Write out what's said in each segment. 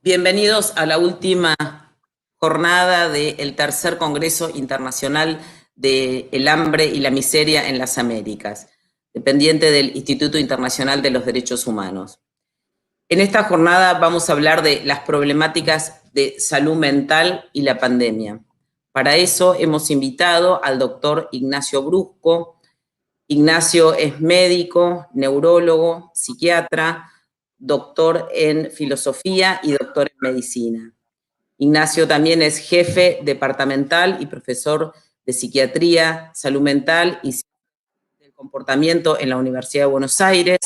Bienvenidos a la última jornada del tercer Congreso Internacional del Hambre y la Miseria en las Américas, dependiente del Instituto Internacional de los Derechos Humanos. En esta jornada vamos a hablar de las problemáticas de salud mental y la pandemia. Para eso hemos invitado al doctor Ignacio Brusco. Ignacio es médico, neurólogo, psiquiatra, doctor en filosofía y doctor en medicina. Ignacio también es jefe departamental y profesor de psiquiatría, salud mental y del comportamiento en la Universidad de Buenos Aires.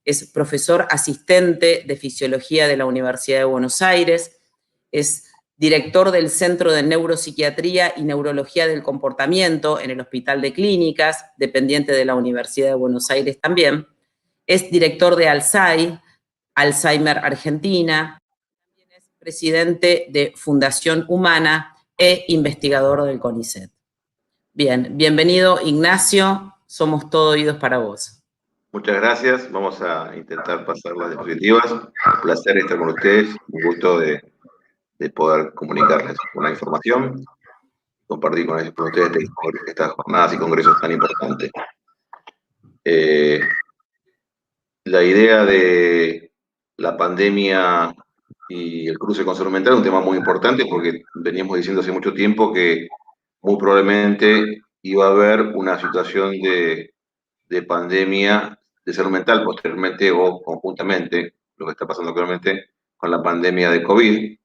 Es profesor asistente de fisiología de la Universidad de Buenos Aires. Es director del Centro de Neuropsiquiatría y Neurología del Comportamiento en el Hospital de Clínicas, dependiente de la Universidad de Buenos Aires también. Es director de Alzheimer Argentina. También es presidente de Fundación Humana e investigador del CONICET. Bien, bienvenido Ignacio, somos todo oídos para vos. Muchas gracias, vamos a intentar pasar las diapositivas. Un placer estar con ustedes, un gusto de poder comunicarles una información, compartir con ustedes estas jornadas y congresos tan importantes. La idea de la pandemia y el cruce con salud mental es un tema muy importante porque veníamos diciendo hace mucho tiempo que muy probablemente iba a haber una situación de pandemia de salud mental posteriormente o conjuntamente, lo que está pasando actualmente con la pandemia de COVID.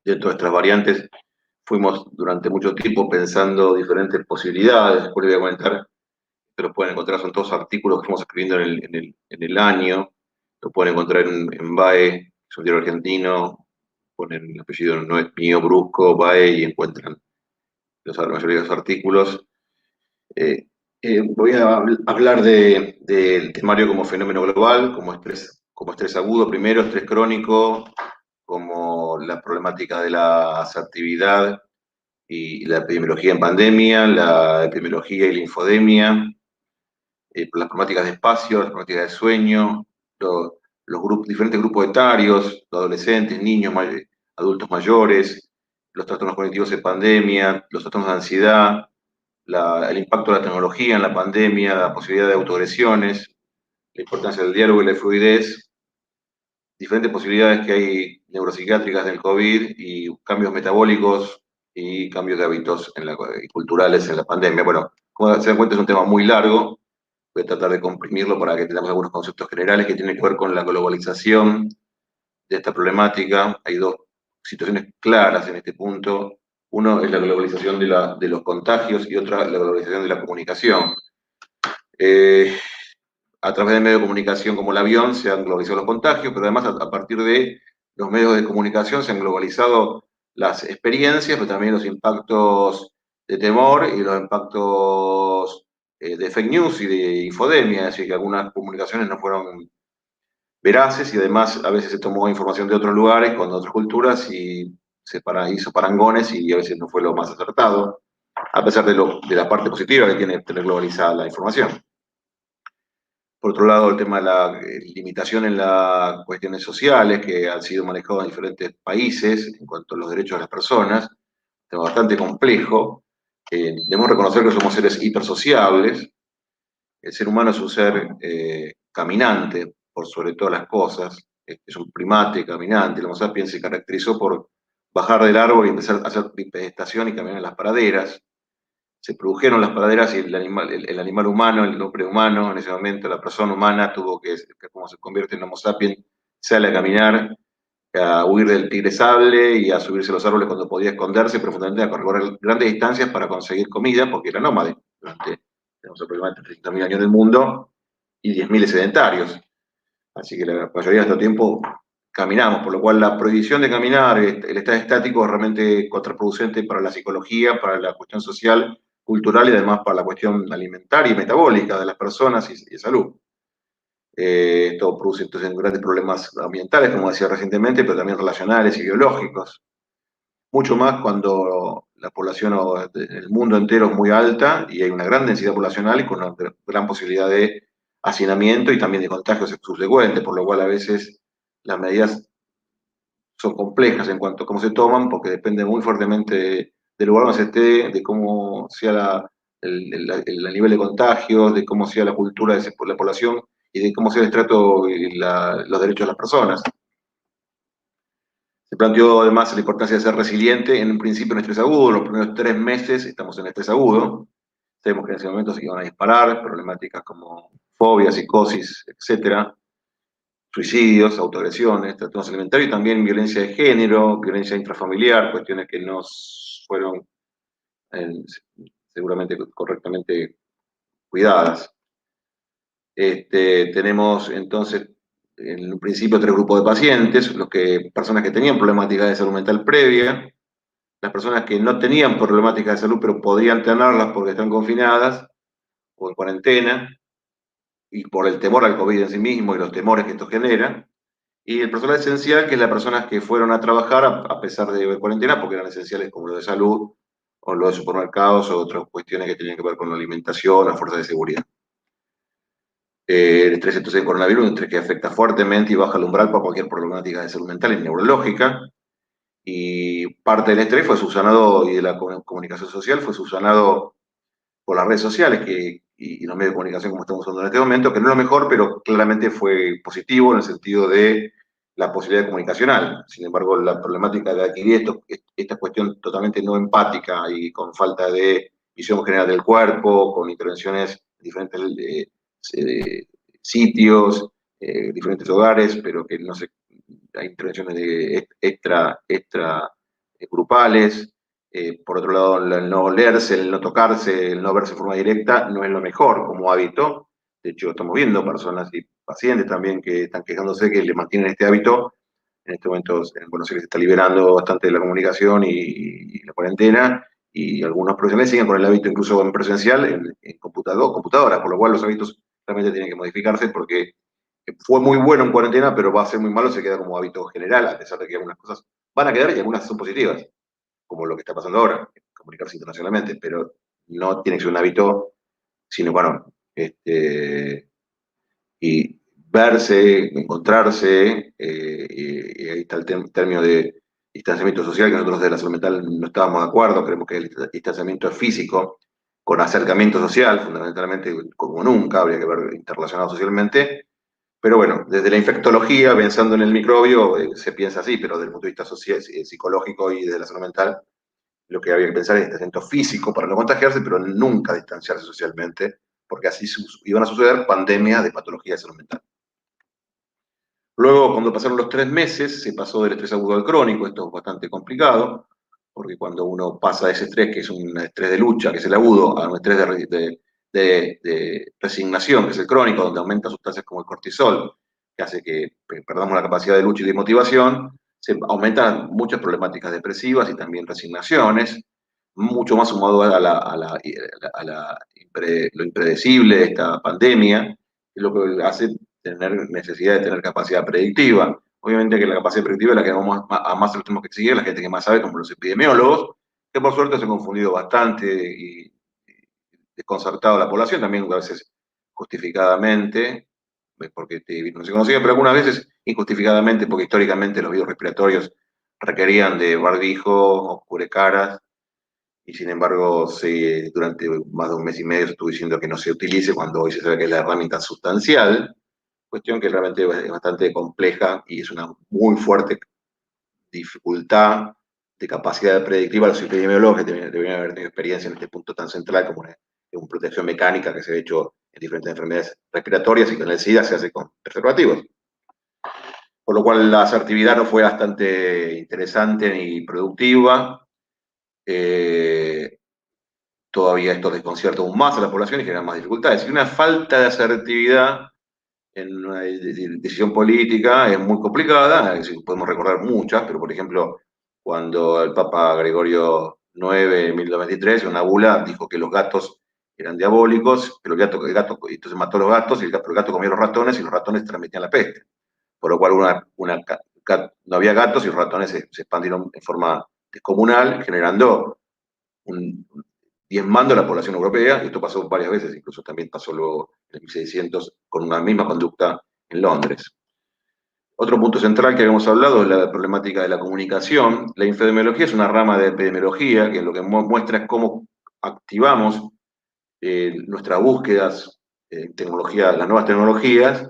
De todas estas variantes fuimos durante mucho tiempo pensando diferentes posibilidades. Después les voy a comentar, que los pueden encontrar, son todos artículos que estamos escribiendo en el año. Lo pueden encontrar en BAE, que es un diario argentino, ponen el apellido, no es mío, Brusco, BAE, y encuentran la mayoría de los artículos. Voy a hablar del temario como fenómeno global, como estrés agudo primero, estrés crónico, como la problemática de la asertividad y la epidemiología en pandemia, la epidemiología y la infodemia, las problemáticas de espacio, las problemáticas de sueño, diferentes grupos etarios, los adolescentes, niños, adultos mayores, los trastornos cognitivos en pandemia, los trastornos de ansiedad, el impacto de la tecnología en la pandemia, la posibilidad de autoagresiones, la importancia del diálogo y la fluidez, diferentes posibilidades que hay neuropsiquiátricas del COVID y cambios metabólicos y cambios de hábitos y culturales en la pandemia. Bueno, como se dan cuenta, es un tema muy largo. Voy a tratar de comprimirlo para que tengamos algunos conceptos generales que tienen que ver con la globalización de esta problemática. Hay dos situaciones claras en este punto. Uno es la globalización de los contagios y otra la globalización de la comunicación. A través de medios de comunicación como el avión se han globalizado los contagios, pero además a partir de los medios de comunicación se han globalizado las experiencias, pero también los impactos de temor y los impactos de fake news y de infodemia, es decir, que algunas comunicaciones no fueron veraces y además a veces se tomó información de otros lugares con otras culturas y hizo parangones y a veces no fue lo más acertado, a pesar de la parte positiva que tiene tener globalizada la información. Por otro lado, el tema de la limitación en las cuestiones sociales que han sido manejadas en diferentes países en cuanto a los derechos de las personas, un tema bastante complejo. Debemos reconocer que somos seres hipersociables. El ser humano es un ser caminante por sobre todas las cosas, es un primate caminante. El Homo sapiens se caracterizó por bajar del árbol y empezar a hacer bipedestación y caminar en las praderas. Se produjeron las praderas y el animal humano, el hombre humano, en ese momento la persona humana tuvo que como se convierte en Homo sapiens, sale a caminar, a huir del tigre sable y a subirse a los árboles cuando podía esconderse, pero fundamentalmente a recorrer grandes distancias para conseguir comida, porque era nómade. Tenemos aproximadamente 30.000 años del mundo y 10.000 sedentarios. Así que la mayoría de nuestro tiempo caminamos, por lo cual la prohibición de caminar, el estar estático es realmente contraproducente para la psicología, para la cuestión social, cultural y además para la cuestión alimentaria y metabólica de las personas y de salud. Esto produce entonces grandes problemas ambientales, como decía recientemente, pero también relacionales y biológicos. Mucho más cuando la población del mundo entero es muy alta y hay una gran densidad poblacional y con una gran posibilidad de hacinamiento y también de contagios subsecuentes, por lo cual a veces las medidas son complejas en cuanto a cómo se toman, porque depende muy fuertemente del lugar donde se esté, de cómo sea el nivel de contagios, de cómo sea la cultura de la población y de cómo sea el estrato y los derechos de las personas. Se planteó además la importancia de ser resiliente en un principio en estrés agudo. Los primeros 3 meses estamos en estrés agudo. Sabemos que en ese momento se iban a disparar problemáticas como fobia, psicosis, etcétera, suicidios, autoagresiones, trastornos alimentarios y también violencia de género, violencia intrafamiliar, cuestiones que no fueron eh, seguramente correctamente cuidadas. Tenemos entonces en un principio 3 grupos de pacientes, personas que tenían problemáticas de salud mental previa, las personas que no tenían problemáticas de salud pero podrían tenerlas porque están confinadas o en cuarentena y por el temor al COVID en sí mismo y los temores que esto genera, y el personal esencial, que es las personas que fueron a trabajar a pesar de cuarentena porque eran esenciales como lo de salud o lo de supermercados o otras cuestiones que tenían que ver con la alimentación o fuerzas de seguridad. El estrés entonces del coronavirus es un estrés que afecta fuertemente y baja el umbral para cualquier problemática de salud mental y neurológica. Y parte del estrés fue subsanado y de la comunicación social fue subsanado por las redes sociales y los medios de comunicación como estamos usando en este momento, que no es lo mejor, pero claramente fue positivo en el sentido de la posibilidad comunicacional. Sin embargo, la problemática de adquirir esta cuestión totalmente no empática y con falta de visión general del cuerpo, con intervenciones en diferentes sitios, diferentes hogares, pero que no se, hay intervenciones extra grupales. Por otro lado, el no olerse, el no tocarse, el no verse de forma directa no es lo mejor como hábito. De hecho, estamos viendo personas y pacientes también que están quejándose que le mantienen este hábito. En este momento en Buenos Aires se está liberando bastante de la comunicación y la cuarentena, y algunos profesionales siguen con el hábito incluso en presencial, en computadoras, por lo cual los hábitos realmente tienen que modificarse porque fue muy bueno en cuarentena, pero va a ser muy malo, se queda como hábito general, a pesar de que algunas cosas van a quedar y algunas son positivas, como lo que está pasando ahora, comunicarse internacionalmente, pero no tiene que ser un hábito, sino, bueno, y verse, encontrarse, y ahí está el término de distanciamiento social, que nosotros de la salud mental no estábamos de acuerdo, creemos que el distanciamiento es físico, con acercamiento social, fundamentalmente, como nunca, habría que ver interrelacionado socialmente, pero bueno, desde la infectología, pensando en el microbio, se piensa así, pero desde el punto de vista social, psicológico y desde la salud mental, lo que había que pensar es distanciamiento físico para no contagiarse, pero nunca distanciarse socialmente, porque así iban a suceder pandemias de patología de salud mental. Luego, cuando pasaron los 3 meses, se pasó del estrés agudo al crónico. Esto es bastante complicado, porque cuando uno pasa de ese estrés, que es un estrés de lucha, que es el agudo, a un estrés de resignación, que es el crónico, donde aumenta sustancias como el cortisol, que hace que perdamos la capacidad de lucha y de motivación, se aumentan muchas problemáticas depresivas y también resignaciones, mucho más sumado lo impredecible de esta pandemia, que es lo que hace tener necesidad de tener capacidad predictiva. Obviamente que la capacidad predictiva es la que a más se lo tenemos que exigir, la gente que más sabe, como los epidemiólogos, que por suerte se han confundido bastante y desconcertado a la población, también a veces justificadamente, porque no se conocía, pero algunas veces injustificadamente, porque históricamente los virus respiratorios requerían de barbijo o cubrecaras, y sin embargo durante más de un mes y medio se estuvo diciendo que no se utilice, cuando hoy se sabe que es la herramienta sustancial, cuestión que realmente es bastante compleja y es una muy fuerte dificultad de capacidad predictiva. Los epidemiólogos que deberían haber tenido experiencia en este punto tan central como una protección mecánica que se ha hecho en diferentes enfermedades respiratorias y con el SIDA se hace con preservativos. Por lo cual la asertividad no fue bastante interesante ni productiva. Todavía esto desconcierta aún más a la población y genera más dificultades. Y una falta de asertividad en una decisión política es muy complicada, podemos recordar muchas, pero por ejemplo, cuando el Papa Gregorio IX en 1923, en una bula, dijo que los gatos eran diabólicos, pero el gato entonces mató a los gatos, pero el gato comía a los ratones y los ratones transmitían la peste. Por lo cual no había gatos y los ratones se expandieron en forma descomunal, generando diezmando a la población europea, y esto pasó varias veces, incluso también pasó luego en 1600 con una misma conducta en Londres. Otro punto central que habíamos hablado es la problemática de la comunicación. La infodemiología es una rama de epidemiología que lo que muestra es cómo activamos nuestras búsquedas en tecnología, las nuevas tecnologías,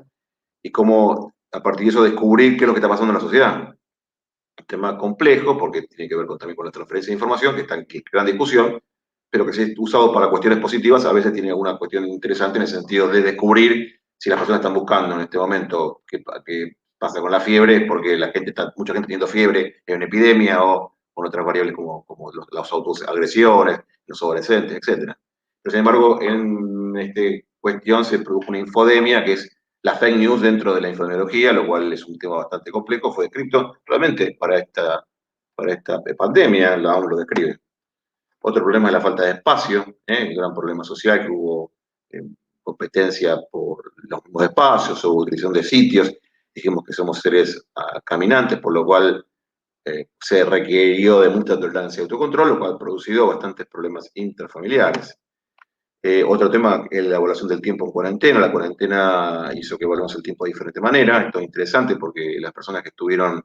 y cómo a partir de eso descubrir qué es lo que está pasando en la sociedad. Un tema complejo porque tiene que ver también con la transferencia de información, que está en gran discusión, pero que si es usado para cuestiones positivas, a veces tiene alguna cuestión interesante en el sentido de descubrir si las personas están buscando en este momento qué pasa con la fiebre, porque mucha gente teniendo fiebre en una epidemia o con otras variables como las autoagresiones, los adolescentes, etc. Pero sin embargo, en esta cuestión se produjo una infodemia que es la fake news dentro de la infodemiología, lo cual es un tema bastante complejo, fue descrito realmente para esta pandemia, la OMS lo describe. Otro problema es la falta de espacio, un gran problema social que hubo competencia por los mismos espacios o utilización de sitios. Dijimos que somos seres caminantes, por lo cual se requirió de mucha tolerancia y autocontrol, lo cual ha producido bastantes problemas intrafamiliares. Otro tema es la evaluación del tiempo en cuarentena. La cuarentena hizo que evaluemos el tiempo de diferente manera. Esto es interesante porque las personas que estuvieron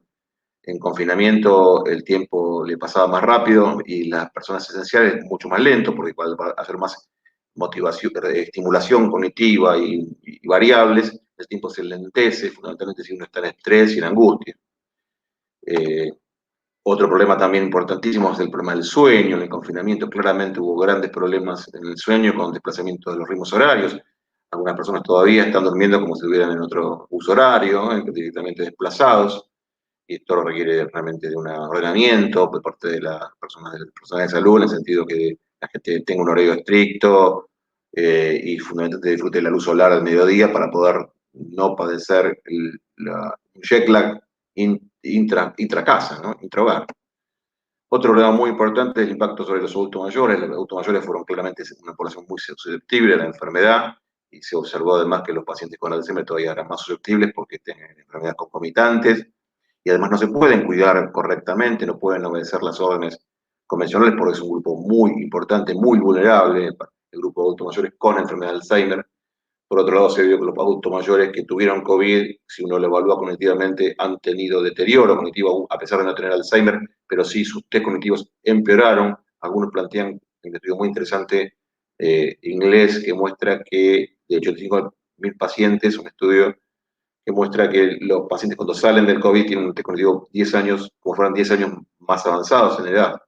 en confinamiento el tiempo le pasaba más rápido y las personas esenciales mucho más lento, porque va a hacer más motivación, estimulación cognitiva y variables, el tiempo se lentece, fundamentalmente si uno está en estrés y en angustia. Otro problema también importantísimo es el problema del sueño. En el confinamiento claramente hubo grandes problemas en el sueño con desplazamiento de los ritmos horarios. Algunas personas todavía están durmiendo como si estuvieran en otro uso horario, directamente desplazados, y esto requiere realmente de un ordenamiento por parte de las personas de salud, en el sentido que la gente tenga un horario estricto y fundamentalmente disfrute de la luz solar al mediodía para poder no padecer un jet lag intracasa, ¿no? Intrahogar. Otro problema muy importante es el impacto sobre los adultos mayores. Los adultos mayores fueron claramente una población muy susceptible a la enfermedad y se observó además que los pacientes con Alzheimer todavía eran más susceptibles porque tienen enfermedades concomitantes y además no se pueden cuidar correctamente, no pueden obedecer las órdenes convencionales porque es un grupo muy importante, muy vulnerable, el grupo de adultos mayores con enfermedad de Alzheimer. Por otro lado, se vio que los adultos mayores que tuvieron COVID, si uno lo evalúa cognitivamente, han tenido deterioro cognitivo a pesar de no tener Alzheimer, pero sí sus test cognitivos empeoraron. Algunos plantean un estudio muy interesante inglés que muestra que de 85.000 pacientes, un estudio que muestra que los pacientes cuando salen del COVID tienen un test cognitivo 10 años, como fueran 10 años más avanzados en edad,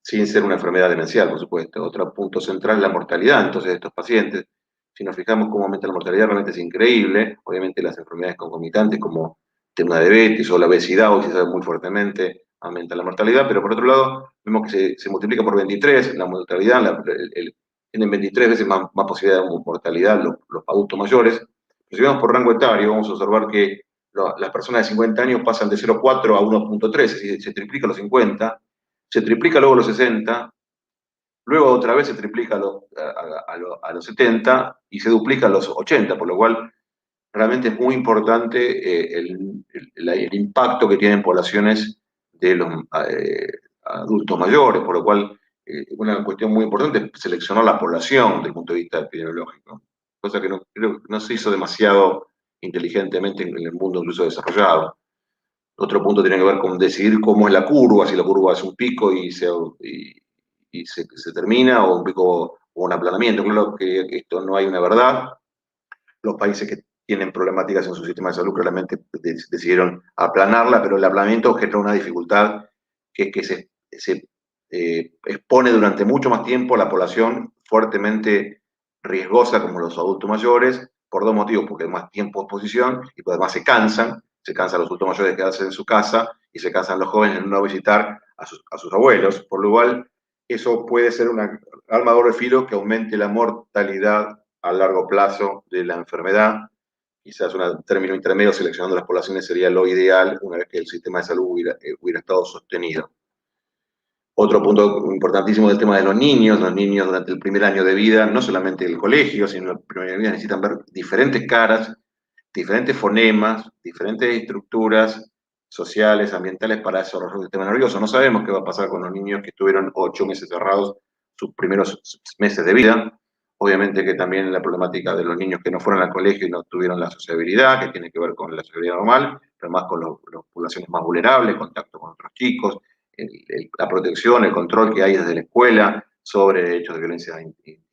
sin ser una enfermedad demencial, por supuesto. Otro punto central es la mortalidad, entonces, de estos pacientes. Si nos fijamos cómo aumenta la mortalidad, realmente es increíble. Obviamente las enfermedades concomitantes como el tema de diabetes o la obesidad, hoy se sabe muy fuertemente, aumenta la mortalidad, pero por otro lado, vemos que se multiplica por 23 la mortalidad, tienen 23 veces más posibilidad de mortalidad los adultos mayores. Pero si vemos por rango etario, vamos a observar que las personas de 50 años pasan de 0,4 a 1,3, es decir, se triplica a los 50, se triplica luego a los 60, luego otra vez se triplica a los 70 y se duplica a los 80, por lo cual realmente es muy importante el impacto que tienen poblaciones de los adultos mayores, por lo cual una cuestión muy importante es seleccionar la población desde el punto de vista epidemiológico, cosa que creo que no se hizo demasiado inteligentemente en el mundo incluso desarrollado. Otro punto tiene que ver con decidir cómo es la curva, si la curva es un pico se termina, o un pico o un aplanamiento. Claro que esto no hay una verdad. Los países que tienen problemáticas en su sistema de salud claramente decidieron aplanarla, pero el aplanamiento genera una dificultad que es que se expone durante mucho más tiempo a la población fuertemente riesgosa como los adultos mayores, por dos motivos, porque hay más tiempo de exposición y además se cansan los adultos mayores de quedarse en su casa y se cansan los jóvenes en no visitar a sus abuelos, por lo cual eso puede ser una arma de doble filo que aumente la mortalidad a largo plazo de la enfermedad. Quizás un término intermedio seleccionando las poblaciones sería lo ideal una vez que el sistema de salud hubiera estado sostenido. Otro punto importantísimo del tema de los niños durante el primer año de vida, no solamente el colegio, sino el primer año de vida necesitan ver diferentes caras, diferentes fonemas, diferentes estructuras sociales, ambientales para desarrollar el sistema nervioso. No sabemos qué va a pasar con los niños que estuvieron 8 meses cerrados sus primeros meses de vida. Obviamente que también la problemática de los niños que no fueron al colegio y no tuvieron la sociabilidad, que tiene que ver con la sociabilidad normal, pero más con las poblaciones más vulnerables, contacto con otros chicos, la protección, el control que hay desde la escuela sobre hechos de violencia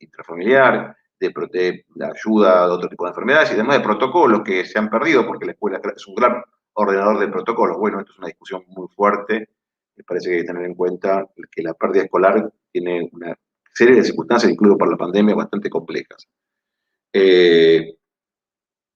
intrafamiliar, de la ayuda de otro tipo de enfermedades y además de protocolos que se han perdido porque la escuela es un gran ordenador de protocolos. Bueno, esto es una discusión muy fuerte. Me parece que hay que tener en cuenta que la pérdida escolar tiene una serie de circunstancias, incluso por la pandemia, bastante complejas.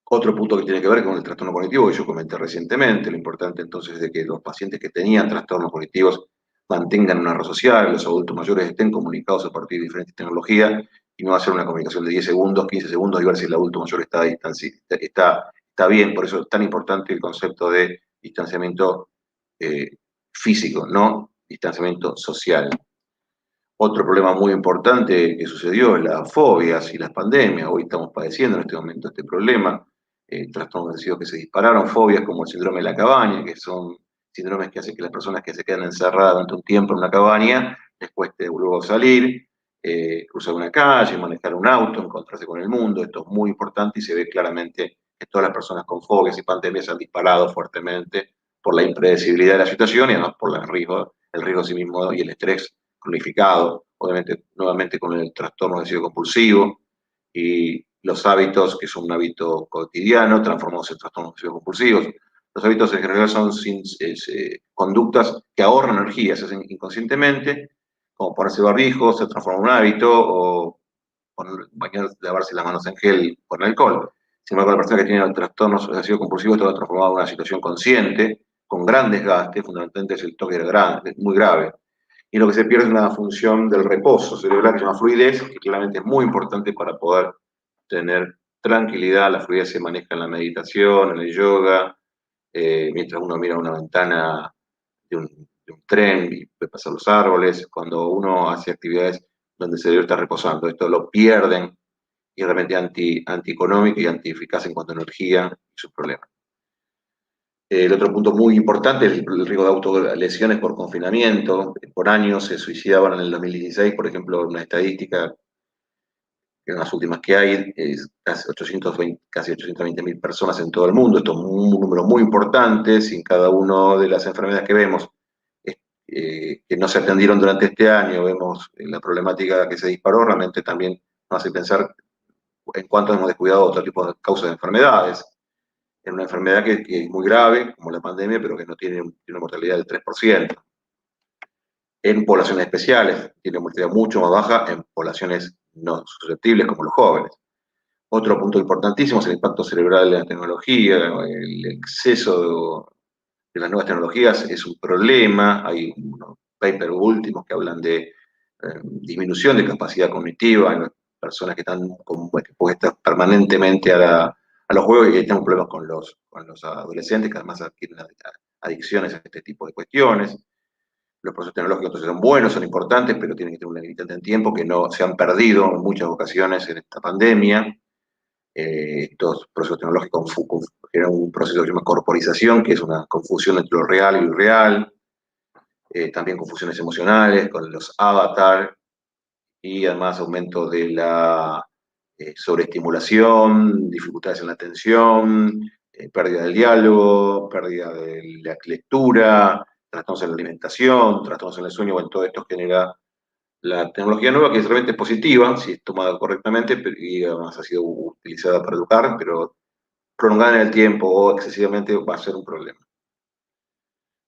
Otro punto que tiene que ver con el trastorno cognitivo, que yo comenté recientemente, lo importante entonces de que los pacientes que tenían trastornos cognitivos mantengan una red social, los adultos mayores estén comunicados a partir de diferentes tecnologías y no hacer una comunicación de 10 segundos, 15 segundos y ver si el adulto mayor está bien. Por eso es tan importante el concepto de distanciamiento físico, no distanciamiento social. Otro problema muy importante que sucedió es las fobias y las pandemias. Hoy estamos padeciendo en este momento este problema. Trastornos agresivos que se dispararon, fobias como el síndrome de la cabaña, que son síndromes que hacen que las personas que se quedan encerradas durante un tiempo en una cabaña les cueste luego salir, cruzar una calle, manejar un auto, encontrarse con el mundo. Esto es muy importante y se ve claramente que todas las personas con fobias y pandemias se han disparado fuertemente por la impredecibilidad de la situación y además por el riesgo en sí mismo y el estrés cronificado, obviamente nuevamente con el trastorno obsesivo compulsivo y los hábitos, que son un hábito cotidiano, transformados en trastornos obsesivos compulsivos. Los hábitos en general son conductas que ahorran energía, se hacen inconscientemente, como ponerse barbijo, se transforma en un hábito, o lavarse las manos en gel con alcohol. Sin embargo, la persona que tiene trastornos obsesivos compulsivos está transformada en una situación consciente, con gran desgaste, fundamentalmente es el toque grande, es muy grave, y lo que se pierde es una función del reposo cerebral que se llama fluidez, que claramente es muy importante para poder tener tranquilidad. La fluidez se maneja en la meditación, en el yoga, mientras uno mira una ventana de un tren y ve pasar los árboles, cuando uno hace actividades donde el cerebro está reposando. Esto lo pierden y es realmente antieconómico y antieficaz en cuanto a energía y sus problemas. El otro punto muy importante es el riesgo de autolesiones por confinamiento. Por años se suicidaban en el 2016, por ejemplo, una estadística, que en las últimas que hay, es casi 820.000 personas en todo el mundo. Esto es un número muy importante. Sin cada una de las enfermedades que vemos, que no se atendieron durante este año, vemos la problemática que se disparó, realmente también nos hace pensar en cuánto hemos descuidado otro tipo de causas de enfermedades. En una enfermedad que es muy grave, como la pandemia, pero que no tiene una mortalidad del 3%. En poblaciones especiales, tiene una mortalidad mucho más baja en poblaciones no susceptibles, como los jóvenes. Otro punto importantísimo es el impacto cerebral de la tecnología. El exceso de las nuevas tecnologías es un problema. Hay unos papers últimos que hablan de disminución de capacidad cognitiva en personas que están expuestas permanentemente a los juegos y que tienen problemas con los adolescentes, que además adquieren adicciones a este tipo de cuestiones. Los procesos tecnológicos entonces son buenos, son importantes, pero tienen que tener una limitante en tiempo que no se han perdido en muchas ocasiones en esta pandemia. Estos procesos tecnológicos generan un proceso que se llama corporización, que es una confusión entre lo real y lo irreal. También confusiones emocionales con los avatar y además aumento de la sobreestimulación, dificultades en la atención, pérdida del diálogo, pérdida de la lectura, trastornos en la alimentación, trastornos en el sueño. Bueno, todo esto genera la tecnología nueva, que es realmente positiva si es tomada correctamente y además ha sido utilizada para educar, pero prolongada en el tiempo o excesivamente va a ser un problema.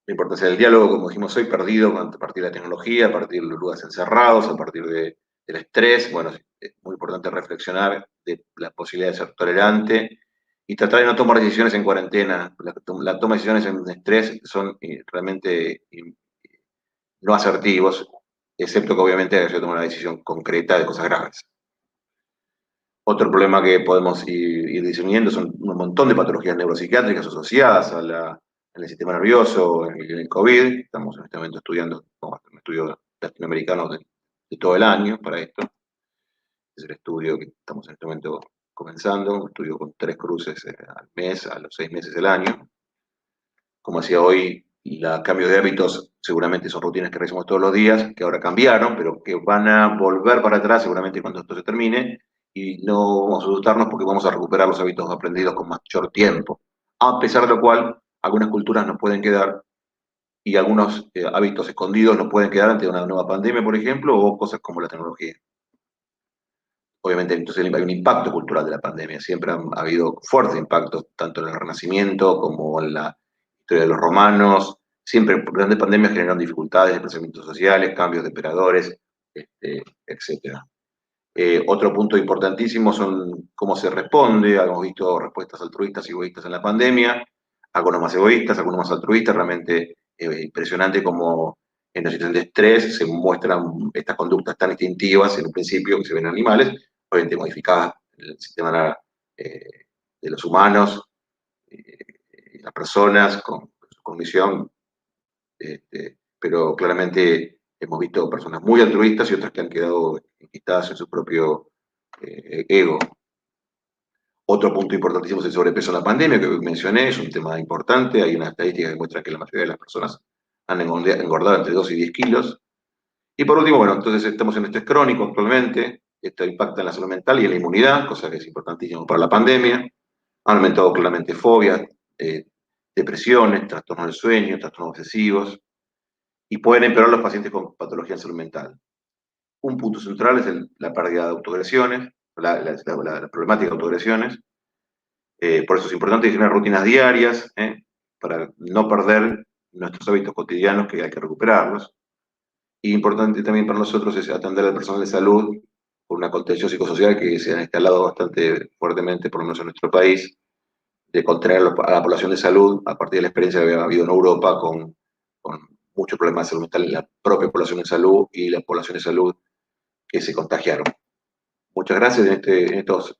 La importancia del diálogo, como dijimos hoy, perdido a partir de la tecnología, a partir de los lugares encerrados, a partir del estrés. Bueno, es muy importante reflexionar de la posibilidad de ser tolerante y tratar de no tomar decisiones en cuarentena. La toma de decisiones en estrés son realmente no asertivos, excepto que obviamente haya que tomar una decisión concreta de cosas graves. Otro problema que podemos ir discerniendo son un montón de patologías neuropsiquiátricas asociadas en el sistema nervioso, en el COVID. Estamos en este momento estudiando, un estudio latinoamericano de todo el año para esto. Es el estudio que estamos en este momento comenzando, un estudio con 3 cruces al mes, a los 6 meses del año. Como decía hoy, los cambios de hábitos seguramente son rutinas que realizamos todos los días, que ahora cambiaron, pero que van a volver para atrás seguramente cuando esto se termine, y no vamos a asustarnos porque vamos a recuperar los hábitos aprendidos con mayor tiempo. A pesar de lo cual, algunas culturas nos pueden quedar y algunos hábitos escondidos nos pueden quedar ante una nueva pandemia, por ejemplo, o cosas como la tecnología. Obviamente, entonces hay un impacto cultural de la pandemia. Siempre ha habido fuertes impactos, tanto en el Renacimiento como en la historia de los romanos. Siempre grandes pandemias generaron dificultades, desplazamientos sociales, cambios de operadores, etc. Otro punto importantísimo son cómo se responde. Hemos visto respuestas altruistas y egoístas en la pandemia, algunos más egoístas, algunos más altruistas. Realmente impresionante cómo en la situación de estrés se muestran estas conductas tan instintivas en un principio que se ven en animales, obviamente modificadas en el sistema de los humanos, las personas con su condición, pero claramente hemos visto personas muy altruistas y otras que han quedado enquistadas en su propio ego. Otro punto importantísimo es el sobrepeso en la pandemia, que mencioné, es un tema importante. Hay una estadística que muestra que la mayoría de las personas han engordado entre 2 y 10 kilos. Y por último, bueno, entonces estamos en estrés crónico actualmente. Esto impacta en la salud mental y en la inmunidad, cosa que es importantísimo para la pandemia. Han aumentado claramente fobias, depresiones, trastornos del sueño, trastornos obsesivos, y pueden empeorar los pacientes con patología en salud mental. Un punto central es la pérdida de autoagresiones, la problemática de autoagresiones. Por eso es importante generar rutinas diarias, para no perder nuestros hábitos cotidianos, que hay que recuperarlos. Y importante también para nosotros es atender al personal de salud por una contención psicosocial que se ha instalado bastante fuertemente, por lo menos en nuestro país, de contener a la población de salud a partir de la experiencia que había habido en Europa con muchos problemas de salud mental en la propia población de salud y la población de salud que se contagiaron. Muchas gracias. En estos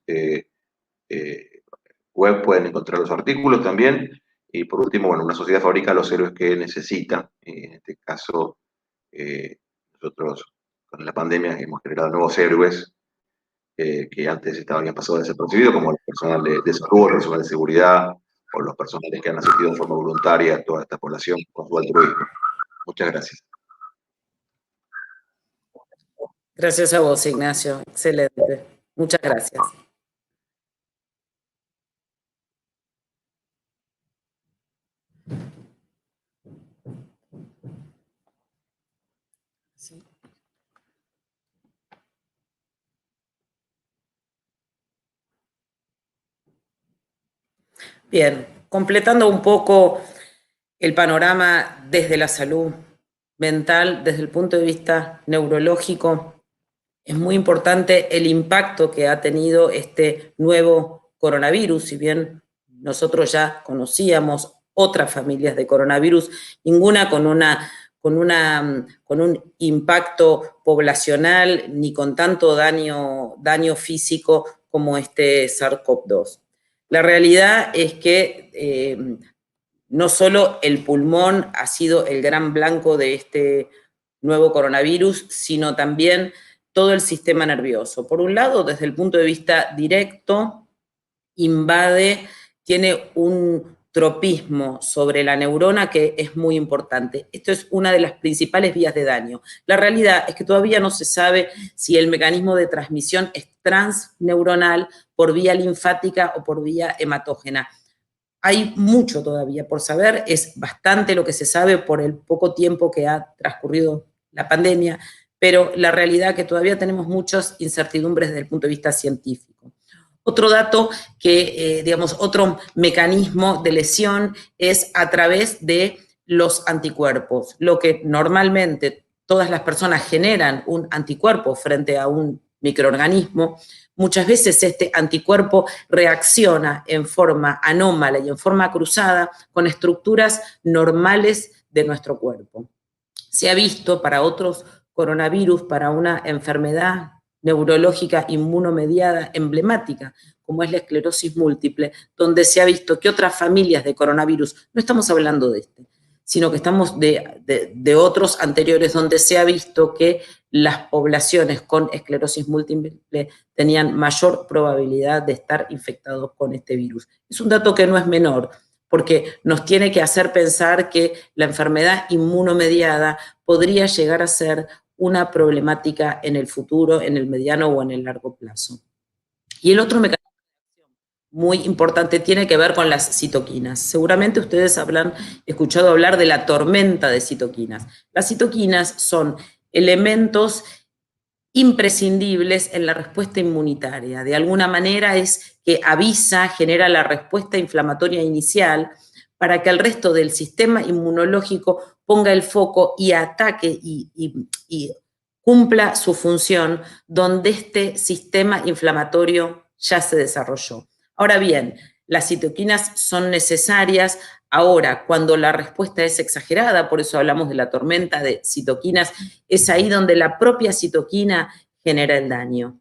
web pueden encontrar los artículos también. Y por último, bueno, una sociedad fabrica los héroes que necesita. En este caso, nosotros con la pandemia hemos generado nuevos héroes que antes habían pasado desapercibidos, como el personal de salud, el personal de seguridad, o los personales que han asistido en forma voluntaria a toda esta población con su altruismo. Muchas gracias. Gracias a vos, Ignacio. Excelente. Muchas gracias. Sí. Bien, completando un poco el panorama desde la salud mental, desde el punto de vista neurológico, es muy importante el impacto que ha tenido este nuevo coronavirus. Si bien nosotros ya conocíamos otras familias de coronavirus, ninguna con un impacto poblacional ni con tanto daño físico como este SARS-CoV-2. La realidad es que no solo el pulmón ha sido el gran blanco de este nuevo coronavirus, sino también todo el sistema nervioso. Por un lado, desde el punto de vista directo, tiene un tropismo sobre la neurona que es muy importante. Esto es una de las principales vías de daño. La realidad es que todavía no se sabe si el mecanismo de transmisión es transneuronal, por vía linfática o por vía hematógena. Hay mucho todavía por saber, es bastante lo que se sabe por el poco tiempo que ha transcurrido la pandemia, pero la realidad es que todavía tenemos muchas incertidumbres desde el punto de vista científico. Otro dato otro mecanismo de lesión es a través de los anticuerpos. Lo que normalmente todas las personas generan un anticuerpo frente a un microorganismo, muchas veces este anticuerpo reacciona en forma anómala y en forma cruzada con estructuras normales de nuestro cuerpo. Se ha visto para otros coronavirus, para una enfermedad neurológica inmunomediada emblemática, como es la esclerosis múltiple, donde se ha visto que otras familias de coronavirus, no estamos hablando de este, sino que estamos de otros anteriores, donde se ha visto que las poblaciones con esclerosis múltiple tenían mayor probabilidad de estar infectados con este virus. Es un dato que no es menor, porque nos tiene que hacer pensar que la enfermedad inmunomediada podría llegar a ser una problemática en el futuro, en el mediano o en el largo plazo. Y el otro mecanismo de acción muy importante, tiene que ver con las citoquinas. Seguramente ustedes habrán escuchado hablar de la tormenta de citoquinas. Las citoquinas son elementos imprescindibles en la respuesta inmunitaria. De alguna manera es que avisa, genera la respuesta inflamatoria inicial para que el resto del sistema inmunológico ponga el foco y ataque y cumpla su función donde este sistema inflamatorio ya se desarrolló. Ahora bien, las citoquinas son necesarias ahora cuando la respuesta es exagerada, por eso hablamos de la tormenta de citoquinas, es ahí donde la propia citoquina genera el daño.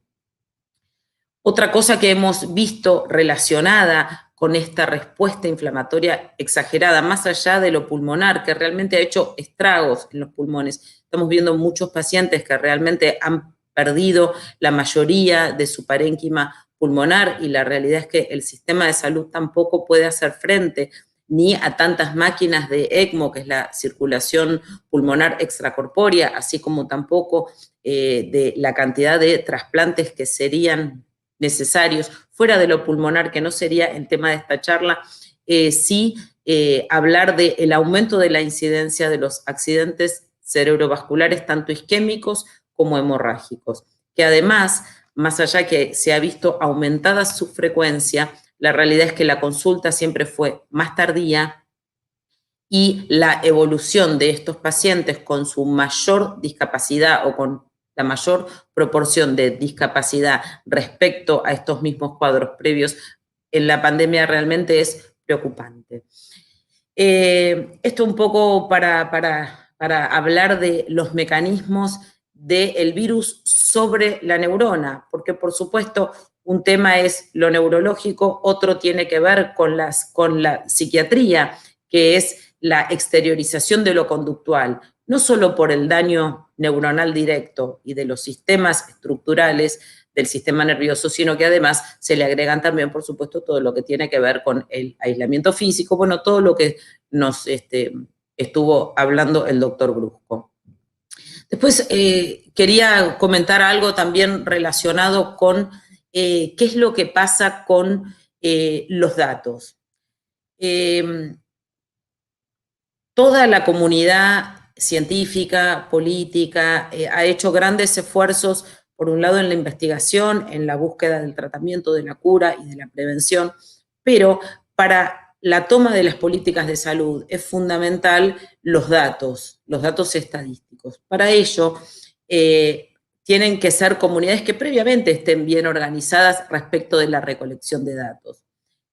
Otra cosa que hemos visto relacionada con esta respuesta inflamatoria exagerada, más allá de lo pulmonar, que realmente ha hecho estragos en los pulmones. Estamos viendo muchos pacientes que realmente han perdido la mayoría de su parénquima pulmonar y la realidad es que el sistema de salud tampoco puede hacer frente ni a tantas máquinas de ECMO, que es la circulación pulmonar extracorpórea, así como tampoco de la cantidad de trasplantes que serían necesarios, fuera de lo pulmonar, que no sería el tema de esta charla, sí hablar del aumento de la incidencia de los accidentes cerebrovasculares, tanto isquémicos como hemorrágicos, que además, más allá que se ha visto aumentada su frecuencia, la realidad es que la consulta siempre fue más tardía y la evolución de estos pacientes con su mayor discapacidad o con la mayor proporción de discapacidad respecto a estos mismos cuadros previos en la pandemia realmente es preocupante. Esto un poco para hablar de los mecanismos del virus sobre la neurona, porque por supuesto un tema es lo neurológico, otro tiene que ver con la psiquiatría, que es la exteriorización de lo conductual, no solo por el daño neuronal directo y de los sistemas estructurales del sistema nervioso, sino que además se le agregan también, por supuesto, todo lo que tiene que ver con el aislamiento físico, bueno, todo lo que nos estuvo hablando el doctor Brusco. Después quería comentar algo también relacionado con qué es lo que pasa con los datos. Toda la comunidad científica, política, ha hecho grandes esfuerzos, por un lado en la investigación, en la búsqueda del tratamiento, de la cura y de la prevención, pero para la toma de las políticas de salud es fundamental los datos estadísticos. Para ello, tienen que ser comunidades que previamente estén bien organizadas respecto de la recolección de datos.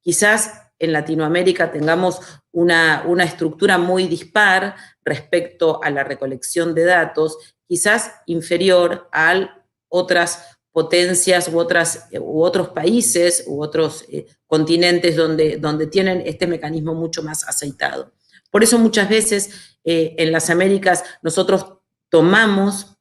Quizás en Latinoamérica tengamos una estructura muy dispar respecto a la recolección de datos, quizás inferior a otras potencias u otros países u otros continentes donde tienen este mecanismo mucho más aceitado. Por eso muchas veces en las Américas nosotros tomamos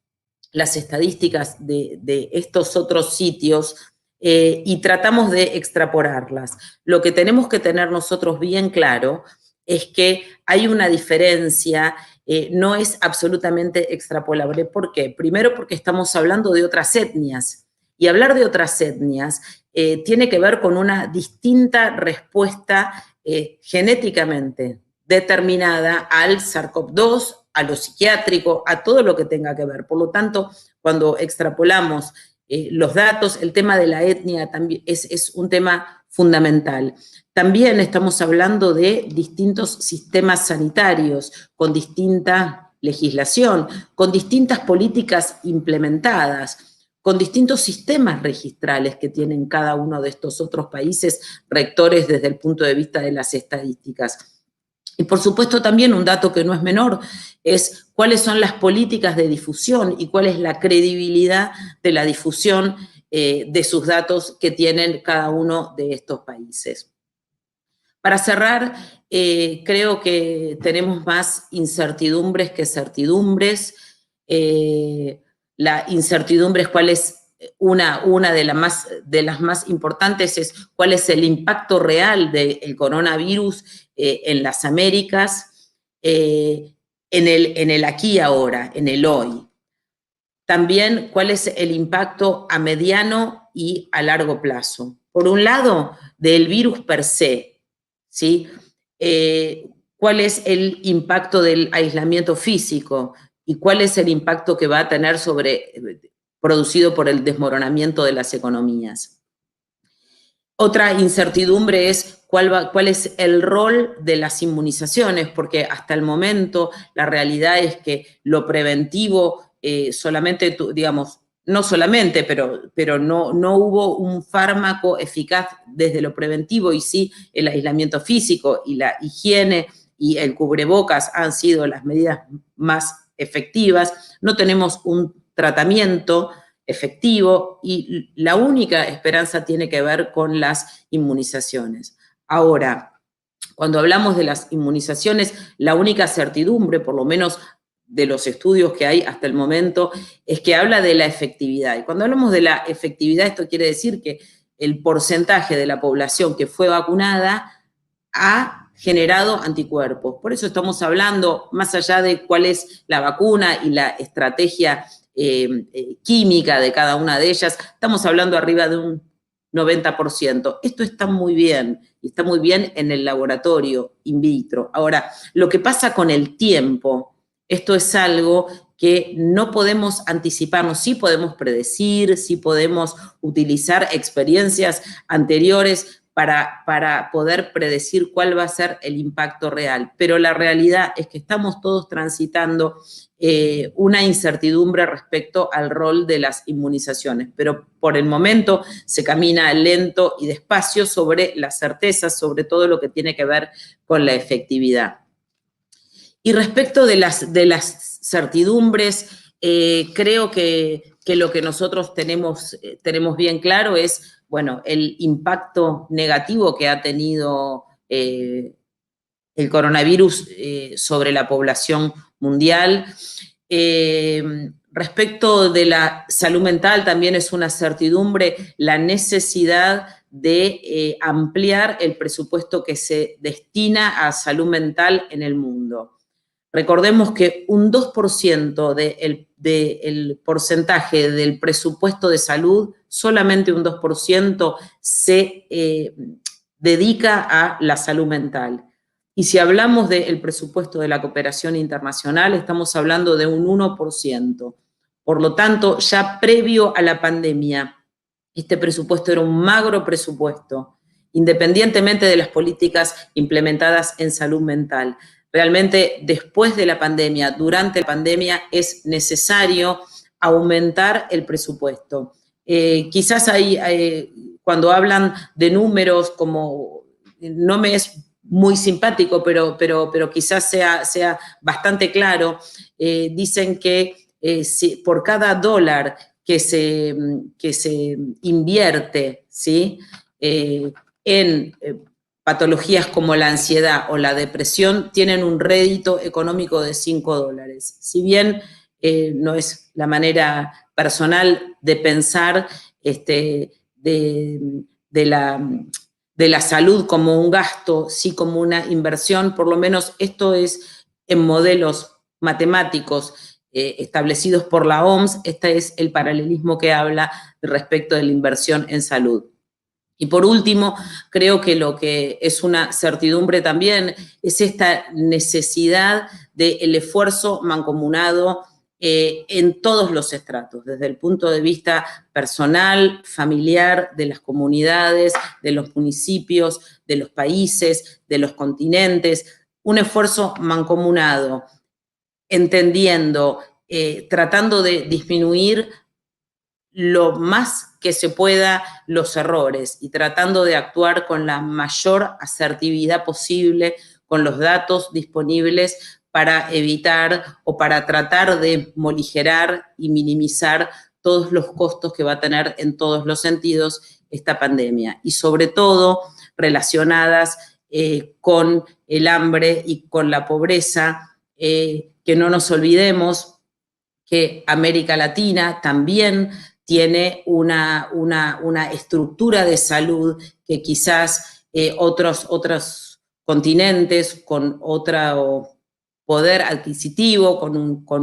las estadísticas de estos otros sitios y tratamos de extrapolarlas. Lo que tenemos que tener nosotros bien claro es que hay una diferencia, no es absolutamente extrapolable. ¿Por qué? Primero porque estamos hablando de otras etnias, y hablar de otras etnias tiene que ver con una distinta respuesta genéticamente determinada al SARS-CoV-2, a lo psiquiátrico, a todo lo que tenga que ver. Por lo tanto, cuando extrapolamos los datos, el tema de la etnia también es un tema fundamental. También estamos hablando de distintos sistemas sanitarios, con distinta legislación, con distintas políticas implementadas, con distintos sistemas registrales que tienen cada uno de estos otros países rectores desde el punto de vista de las estadísticas. Y por supuesto también un dato que no es menor es cuáles son las políticas de difusión y cuál es la credibilidad de la difusión de sus datos que tienen cada uno de estos países. Para cerrar, creo que tenemos más incertidumbres que certidumbres. La incertidumbre es cuál es una de las más importantes es cuál es el impacto real del coronavirus en las Américas, en el aquí y ahora, en el hoy. También cuál es el impacto a mediano y a largo plazo. Por un lado, del virus per se, ¿sí? ¿Cuál es el impacto del aislamiento físico y cuál es el impacto que va a tener producido por el desmoronamiento de las economías? Otra incertidumbre es cuál es el rol de las inmunizaciones, porque hasta el momento la realidad es que lo preventivo solamente, digamos, no solamente, pero no hubo un fármaco eficaz desde lo preventivo, y sí el aislamiento físico y la higiene y el cubrebocas han sido las medidas más efectivas. No tenemos un tratamiento efectivo y la única esperanza tiene que ver con las inmunizaciones. Ahora, cuando hablamos de las inmunizaciones, la única certidumbre, por lo menos de los estudios que hay hasta el momento, es que habla de la efectividad. Y cuando hablamos de la efectividad, esto quiere decir que el porcentaje de la población que fue vacunada ha generado anticuerpos. Por eso estamos hablando, más allá de cuál es la vacuna y la estrategia química de cada una de ellas, estamos hablando arriba de un 90%. Esto está muy bien, y está muy bien en el laboratorio in vitro. Ahora, lo que pasa con el tiempo, esto es algo que no podemos anticiparnos, sí podemos predecir, sí podemos utilizar experiencias anteriores para poder predecir cuál va a ser el impacto real. Pero la realidad es que estamos todos transitando una incertidumbre respecto al rol de las inmunizaciones. Pero por el momento se camina lento y despacio sobre las certezas, sobre todo lo que tiene que ver con la efectividad. Y respecto de las certidumbres, creo que lo que nosotros tenemos bien claro es, bueno, el impacto negativo que ha tenido el coronavirus sobre la población mundial. Respecto de la salud mental, también es una certidumbre la necesidad de ampliar el presupuesto que se destina a salud mental en el mundo. Recordemos que un 2% del porcentaje del presupuesto de salud, solamente un 2% se dedica a la salud mental. Y si hablamos del presupuesto de la cooperación internacional, estamos hablando de un 1%. Por lo tanto, ya previo a la pandemia, este presupuesto era un magro presupuesto, independientemente de las políticas implementadas en salud mental. Realmente, después de la pandemia, durante la pandemia, es necesario aumentar el presupuesto. Quizás cuando hablan de números, como no me es muy simpático, pero quizás sea bastante claro, dicen que si por cada dólar que se invierte, ¿sí? En patologías como la ansiedad o la depresión, tienen un rédito económico de $5. Si bien no es la manera personal de pensar de la salud como un gasto, sí como una inversión, por lo menos esto es en modelos matemáticos establecidos por la OMS, este es el paralelismo que habla respecto de la inversión en salud. Y por último, creo que lo que es una certidumbre también es esta necesidad del esfuerzo mancomunado en todos los estratos, desde el punto de vista personal, familiar, de las comunidades, de los municipios, de los países, de los continentes, un esfuerzo mancomunado, entendiendo, tratando de disminuir lo más que se pueda los errores y tratando de actuar con la mayor asertividad posible con los datos disponibles para evitar o para tratar de morigerar y minimizar todos los costos que va a tener en todos los sentidos esta pandemia, y sobre todo relacionadas con el hambre y con la pobreza, que no nos olvidemos que América Latina también tiene una estructura de salud que quizás otros continentes con otro poder adquisitivo, con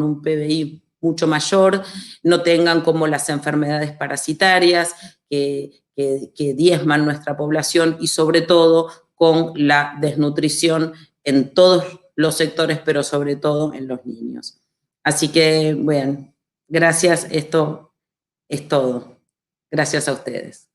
un PBI mucho mayor, no tengan, como las enfermedades parasitarias, que que diezman nuestra población y sobre todo con la desnutrición en todos los sectores, pero sobre todo en los niños. Así que, bueno, gracias, esto es todo. Gracias a ustedes.